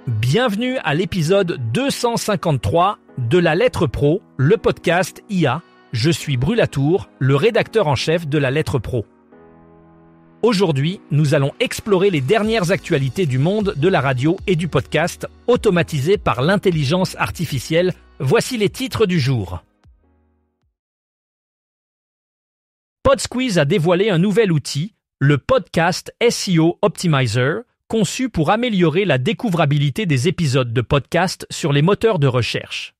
Bienvenue à l'épisode 253 de La Lettre Pro, le podcast IA. Je suis Brulatour, le rédacteur en chef de La Lettre Pro. Aujourd'hui, nous allons explorer les dernières actualités du monde de la radio et du podcast automatisées par l'intelligence artificielle. Voici les titres du jour. PodSqueeze a dévoilé un nouvel outil, le Podcast SEO Optimizer, conçu pour améliorer la découvrabilité des épisodes de podcast sur les moteurs de recherche.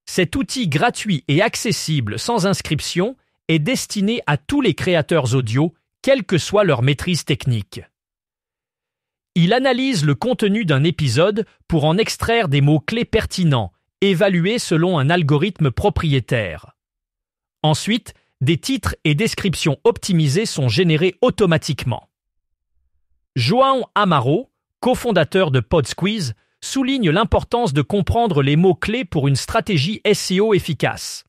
Cet outil gratuit et accessible sans inscription est destiné à tous les créateurs audio, quelle que soit leur maîtrise technique. Il analyse le contenu d'un épisode pour en extraire des mots-clés pertinents, évalués selon un algorithme propriétaire. Ensuite, des titres et descriptions optimisés sont générés automatiquement. João Amaro, cofondateur de PodSqueeze, souligne l'importance de comprendre les mots-clés pour une stratégie SEO efficace.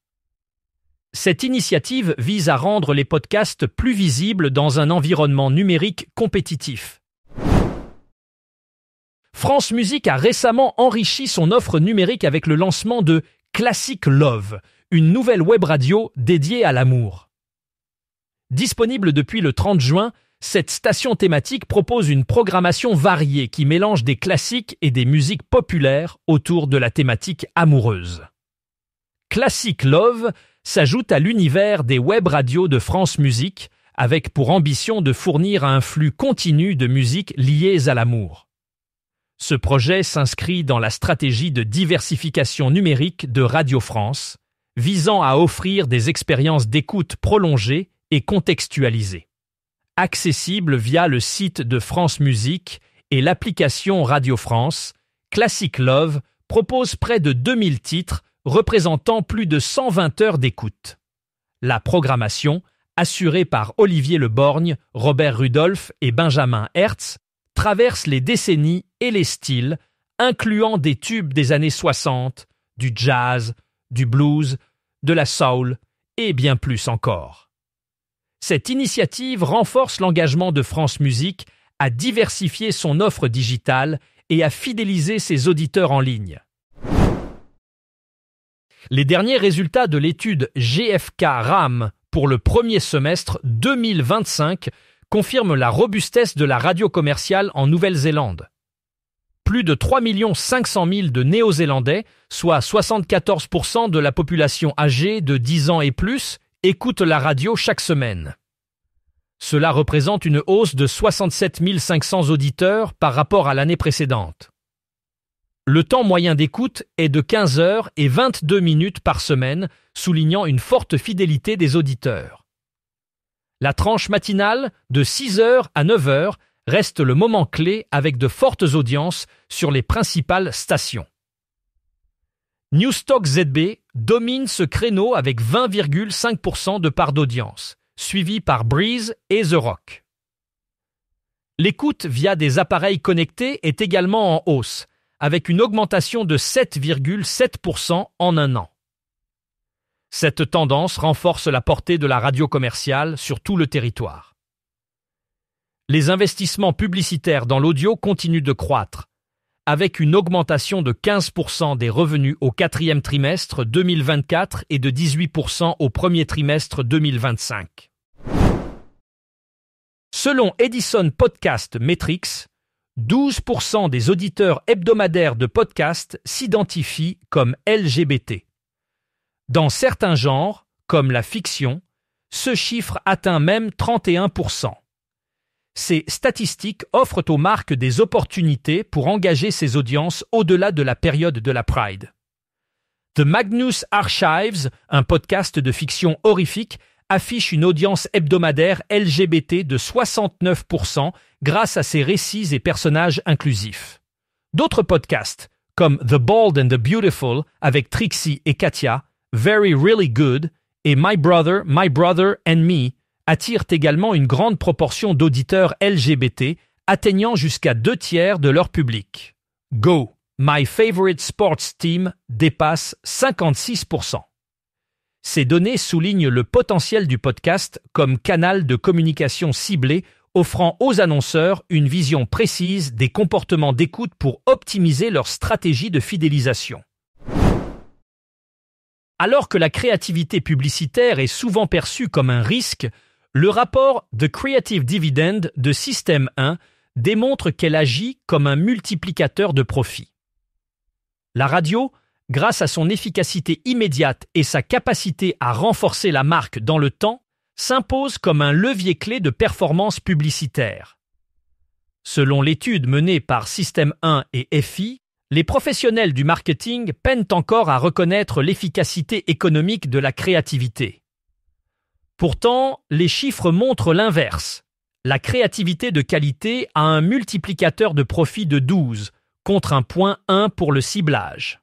Cette initiative vise à rendre les podcasts plus visibles dans un environnement numérique compétitif. France Musique a récemment enrichi son offre numérique avec le lancement de Classic Love, une nouvelle web radio dédiée à l'amour. Disponible depuis le 30 juin, cette station thématique propose une programmation variée qui mélange des classiques et des musiques populaires autour de la thématique amoureuse. Classic Love s'ajoute à l'univers des web radios de France Musique, avec pour ambition de fournir un flux continu de musiques liées à l'amour. Ce projet s'inscrit dans la stratégie de diversification numérique de Radio France, visant à offrir des expériences d'écoute prolongées et contextualisées. Accessible via le site de France Musique et l'application Radio France, Classic Love propose près de 2000 titres représentant plus de 120 heures d'écoute. La programmation, assurée par Olivier Leborgne, Robert Rudolph et Benjamin Hertz, traverse les décennies et les styles, incluant des tubes des années 60, du jazz, du blues, de la soul et bien plus encore. Cette initiative renforce l'engagement de France Musique à diversifier son offre digitale et à fidéliser ses auditeurs en ligne. Les derniers résultats de l'étude GfK-RAM pour le premier semestre 2025 confirment la robustesse de la radio commerciale en Nouvelle-Zélande. Plus de 3 500 000 de Néo-Zélandais, soit 74% de la population âgée de 10 ans et plus, écoutent la radio chaque semaine. Cela représente une hausse de 67 500 auditeurs par rapport à l'année précédente. Le temps moyen d'écoute est de 15 heures et 22 minutes par semaine, soulignant une forte fidélité des auditeurs. La tranche matinale, de 6 heures à 9 heures, reste le moment clé avec de fortes audiences sur les principales stations. Newstalk ZB domine ce créneau avec 20,5% de part d'audience, suivi par Breeze et The Rock. L'écoute via des appareils connectés est également en hausse, avec une augmentation de 7,7% en un an. Cette tendance renforce la portée de la radio commerciale sur tout le territoire. Les investissements publicitaires dans l'audio continuent de croître, avec une augmentation de 15% des revenus au quatrième trimestre 2024 et de 18% au premier trimestre 2025. Selon Edison Podcast Metrics, 12% des auditeurs hebdomadaires de podcasts s'identifient comme LGBT. Dans certains genres, comme la fiction, ce chiffre atteint même 31%. Ces statistiques offrent aux marques des opportunités pour engager ces audiences au-delà de la période de la Pride. The Magnus Archives, un podcast de fiction horrifique, affiche une audience hebdomadaire LGBT de 69% grâce à ses récits et personnages inclusifs. D'autres podcasts, comme The Bold and the Beautiful avec Trixie et Katia, Very Really Good et My Brother and Me, attirent également une grande proportion d'auditeurs LGBT, atteignant jusqu'à 2/3 de leur public. Go, My Favorite Sports Team, dépasse 56%. Ces données soulignent le potentiel du podcast comme canal de communication ciblé offrant aux annonceurs une vision précise des comportements d'écoute pour optimiser leur stratégie de fidélisation. Alors que la créativité publicitaire est souvent perçue comme un risque, le rapport The Creative Dividend de Système 1 démontre qu'elle agit comme un multiplicateur de profit. La radio, grâce à son efficacité immédiate et sa capacité à renforcer la marque dans le temps, s'impose comme un levier clé de performance publicitaire. Selon l'étude menée par Système 1 et FI, les professionnels du marketing peinent encore à reconnaître l'efficacité économique de la créativité. Pourtant, les chiffres montrent l'inverse. La créativité de qualité a un multiplicateur de profit de 12, contre un 0,1 pour le ciblage.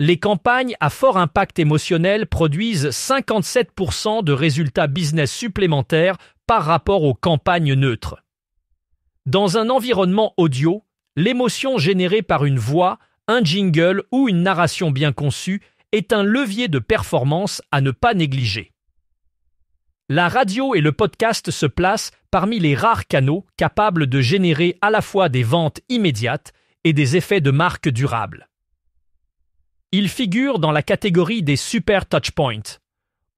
Les campagnes à fort impact émotionnel produisent 57% de résultats business supplémentaires par rapport aux campagnes neutres. Dans un environnement audio, l'émotion générée par une voix, un jingle ou une narration bien conçue est un levier de performance à ne pas négliger. La radio et le podcast se placent parmi les rares canaux capables de générer à la fois des ventes immédiates et des effets de marque durables. Ils figurent dans la catégorie des super touchpoints,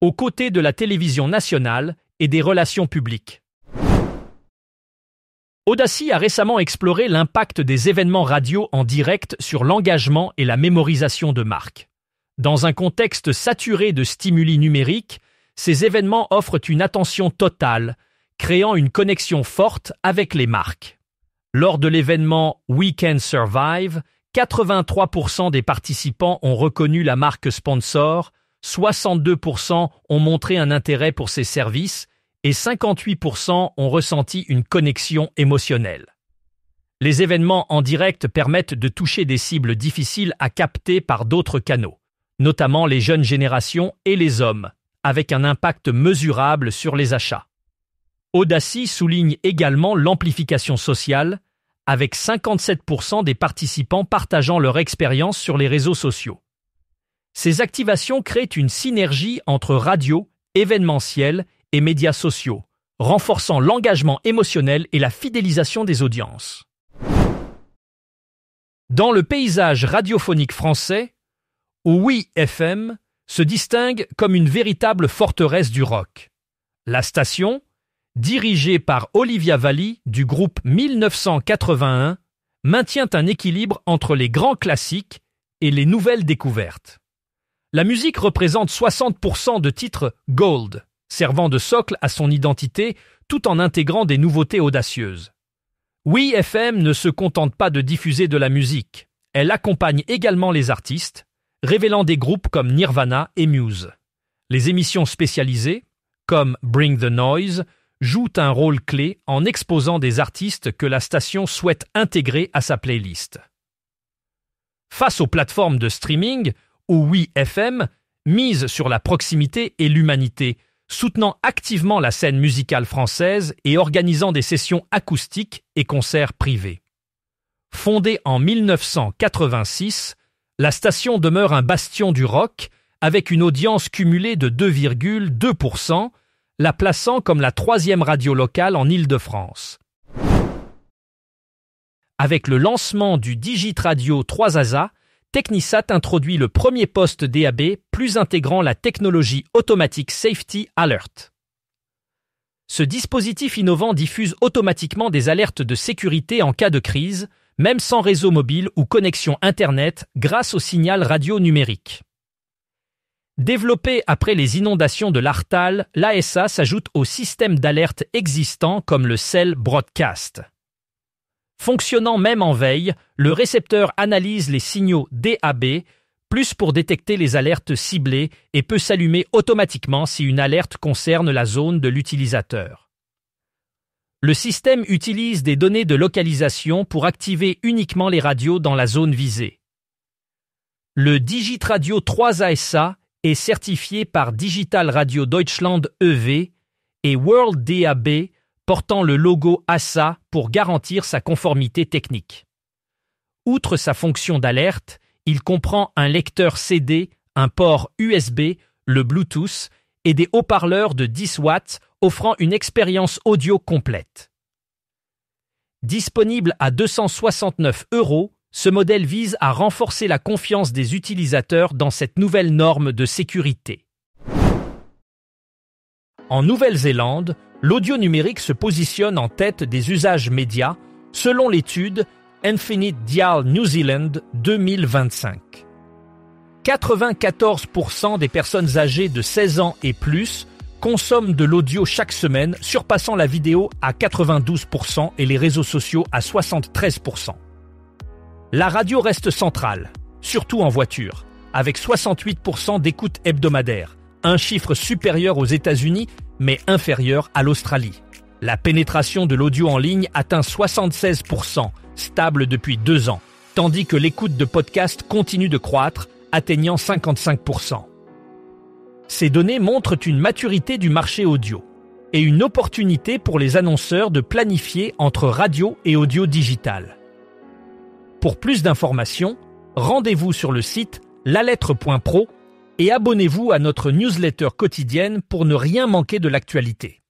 aux côtés de la télévision nationale et des relations publiques. Audacy a récemment exploré l'impact des événements radio en direct sur l'engagement et la mémorisation de marques. Dans un contexte saturé de stimuli numériques, ces événements offrent une attention totale, créant une connexion forte avec les marques. Lors de l'événement We Can Survive, 83% des participants ont reconnu la marque sponsor, 62% ont montré un intérêt pour ses services et 58% ont ressenti une connexion émotionnelle. Les événements en direct permettent de toucher des cibles difficiles à capter par d'autres canaux, notamment les jeunes générations et les hommes, avec un impact mesurable sur les achats. Audacy souligne également l'amplification sociale, avec 57% des participants partageant leur expérience sur les réseaux sociaux. Ces activations créent une synergie entre radio, événementiel et médias sociaux, renforçant l'engagement émotionnel et la fidélisation des audiences. Dans le paysage radiophonique français, Oui FM se distingue comme une véritable forteresse du rock. La station, dirigée par Olivia Valli du groupe 1981, maintient un équilibre entre les grands classiques et les nouvelles découvertes. La musique représente 60% de titres Gold, servant de socle à son identité tout en intégrant des nouveautés audacieuses. Oui FM ne se contente pas de diffuser de la musique, elle accompagne également les artistes, révélant des groupes comme Nirvana et Muse. Les émissions spécialisées, comme Bring the Noise, jouent un rôle clé en exposant des artistes que la station souhaite intégrer à sa playlist. Face aux plateformes de streaming, Oui FM mise sur la proximité et l'humanité, soutenant activement la scène musicale française et organisant des sessions acoustiques et concerts privés. Fondée en 1986, la station demeure un bastion du rock avec une audience cumulée de 2,2%, la plaçant comme la 3e radio locale en Île-de-France. Avec le lancement du Digitradio 3ASA, Technisat introduit le premier poste DAB plus intégrant la technologie Automatic Safety Alert. Ce dispositif innovant diffuse automatiquement des alertes de sécurité en cas de crise, même sans réseau mobile ou connexion Internet grâce au signal radio numérique. Développé après les inondations de l'Artal, l'ASA s'ajoute au système d'alerte existant comme le Cell Broadcast. Fonctionnant même en veille, le récepteur analyse les signaux DAB, plus pour détecter les alertes ciblées et peut s'allumer automatiquement si une alerte concerne la zone de l'utilisateur. Le système utilise des données de localisation pour activer uniquement les radios dans la zone visée. Le Digitradio 3ASA est certifié par Digital Radio Deutschland EV et World DAB portant le logo ASA pour garantir sa conformité technique. Outre sa fonction d'alerte, il comprend un lecteur CD, un port USB, le Bluetooth et des haut-parleurs de 10 watts offrant une expérience audio complète. Disponible à 269 €, ce modèle vise à renforcer la confiance des utilisateurs dans cette nouvelle norme de sécurité. En Nouvelle-Zélande, l'audio numérique se positionne en tête des usages médias, selon l'étude Infinite Dial New Zealand 2025. 94% des personnes âgées de 16 ans et plus consomment de l'audio chaque semaine, surpassant la vidéo à 92% et les réseaux sociaux à 73%. La radio reste centrale, surtout en voiture, avec 68% d'écoute hebdomadaire, un chiffre supérieur aux États-Unis, mais inférieur à l'Australie. La pénétration de l'audio en ligne atteint 76%, stable depuis 2 ans, tandis que l'écoute de podcasts continue de croître, atteignant 55%. Ces données montrent une maturité du marché audio et une opportunité pour les annonceurs de planifier entre radio et audio digital. Pour plus d'informations, rendez-vous sur le site lalettre.pro et abonnez-vous à notre newsletter quotidienne pour ne rien manquer de l'actualité.